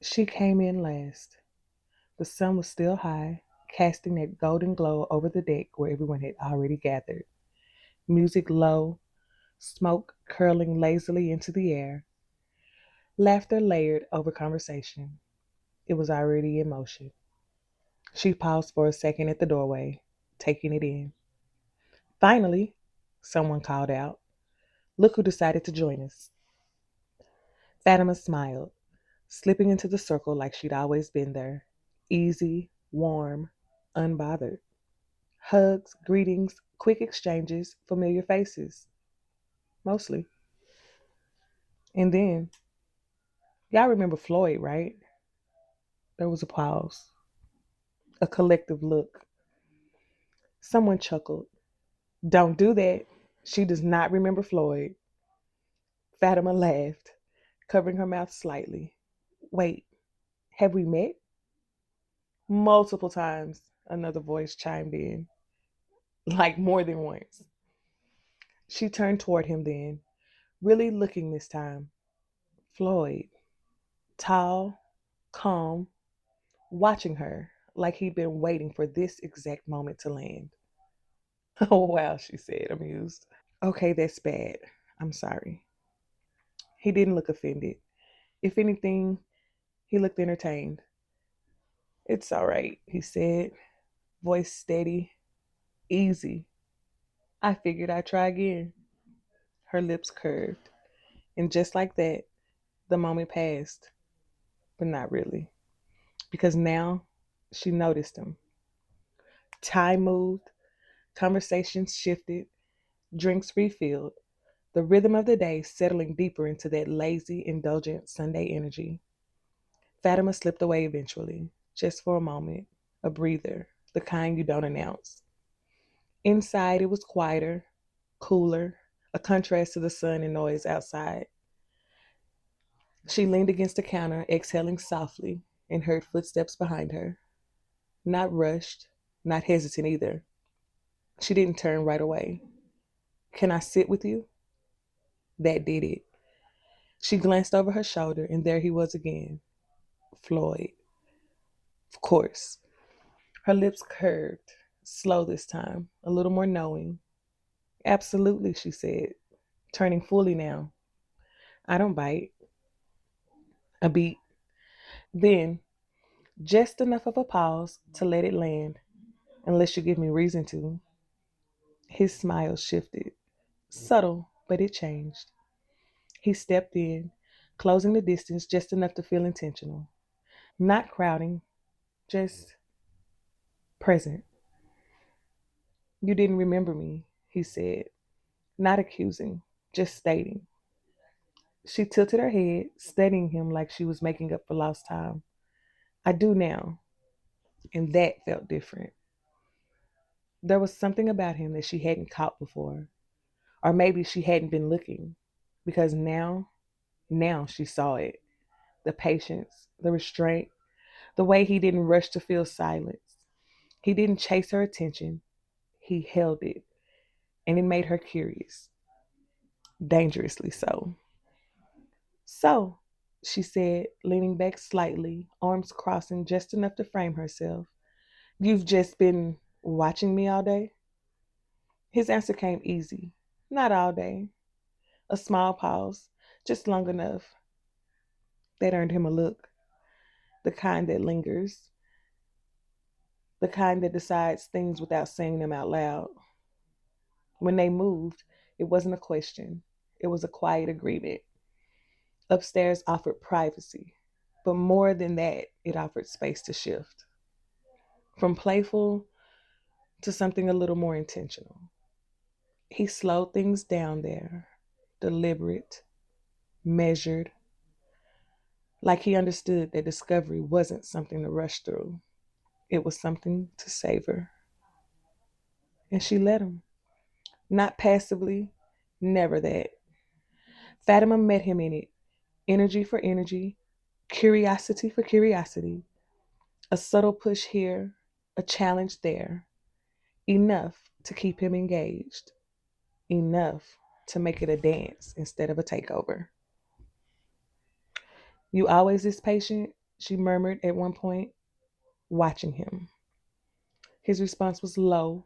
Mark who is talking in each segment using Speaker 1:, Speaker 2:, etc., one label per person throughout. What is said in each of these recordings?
Speaker 1: She came in last. The sun was still high, casting that golden glow over the deck where everyone had already gathered. Music low, smoke curling lazily into the air, laughter layered over conversation. It was already in motion. She paused for a second at the doorway, taking it in. Finally, someone called out, "Look who decided to join us." Fatima smiled, slipping into the circle like she'd always been there. Easy, warm, unbothered. Hugs, greetings, quick exchanges, familiar faces, mostly. And then, y'all remember Floyd, right? There was a pause, a collective look. Someone chuckled. "Don't do that. She does not remember Floyd." Fatima laughed, covering her mouth slightly. "Wait, have we met?" "Multiple times," another voice chimed in, like more than once. She turned toward him then, really looking this time. Floyd, tall, calm, watching her like he'd been waiting for this exact moment to land. "Oh, wow," she said, amused. "Okay, that's bad. I'm sorry." He didn't look offended. If anything, he looked entertained. "It's all right," he said, voice steady, easy. "I figured I'd try again." Her lips curved, and just like that, the moment passed, but not really, because now she noticed him. Time moved, conversations shifted, drinks refilled, the rhythm of the day settling deeper into that lazy, indulgent Sunday energy. Fatima slipped away eventually, just for a moment, a breather, the kind you don't announce. Inside, it was quieter, cooler, a contrast to the sun and noise outside. She leaned against the counter, exhaling softly, and heard footsteps behind her. Not rushed, not hesitant either. She didn't turn right away. "Can I sit with you?" That did it. She glanced over her shoulder, and there he was again. Floyd. Of course. Her lips curved, slow this time, a little more knowing. "Absolutely," she said, turning fully now. "I don't bite." A beat. Then, just enough of a pause to let it land, "Unless you give me reason to." His smile shifted. Subtle, but it changed. He stepped in, closing the distance just enough to feel intentional. Not crowding, just present. "You didn't remember me," he said, not accusing, just stating. She tilted her head, studying him like she was making up for lost time. "I do now." And that felt different. There was something about him that she hadn't caught before. Or maybe she hadn't been looking. Because now she saw it. The patience, the restraint, the way he didn't rush to fill silence. He didn't chase her attention. He held it. And it made her curious. Dangerously so. "So," she said, leaning back slightly, arms crossing just enough to frame herself, "you've just been watching me all day?" His answer came easy. "Not all day." A small pause, just long enough. That earned him a look, the kind that lingers, the kind that decides things without saying them out loud. When they moved, it wasn't a question, it was a quiet agreement. Upstairs offered privacy, but more than that, it offered space to shift. From playful to something a little more intentional. He slowed things down there, deliberate, measured, like he understood that discovery wasn't something to rush through. It was something to savor. And she let him. Not passively, never that. Fatima met him in it. Energy for energy, curiosity for curiosity, a subtle push here, a challenge there. Enough to keep him engaged. Enough to make it a dance instead of a takeover. "You always this patient?" she murmured at one point, watching him. His response was low,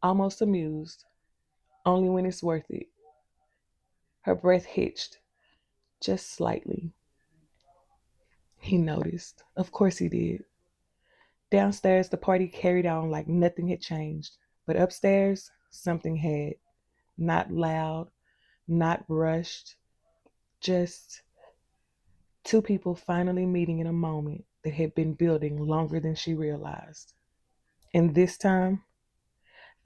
Speaker 1: almost amused, only when it's worth it. Her breath hitched, just slightly. He noticed. Of course he did. Downstairs, the party carried on like nothing had changed. But upstairs, something had. Not loud, not rushed, just two people finally meeting in a moment that had been building longer than she realized. And this time,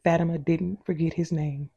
Speaker 1: Fatima didn't forget his name.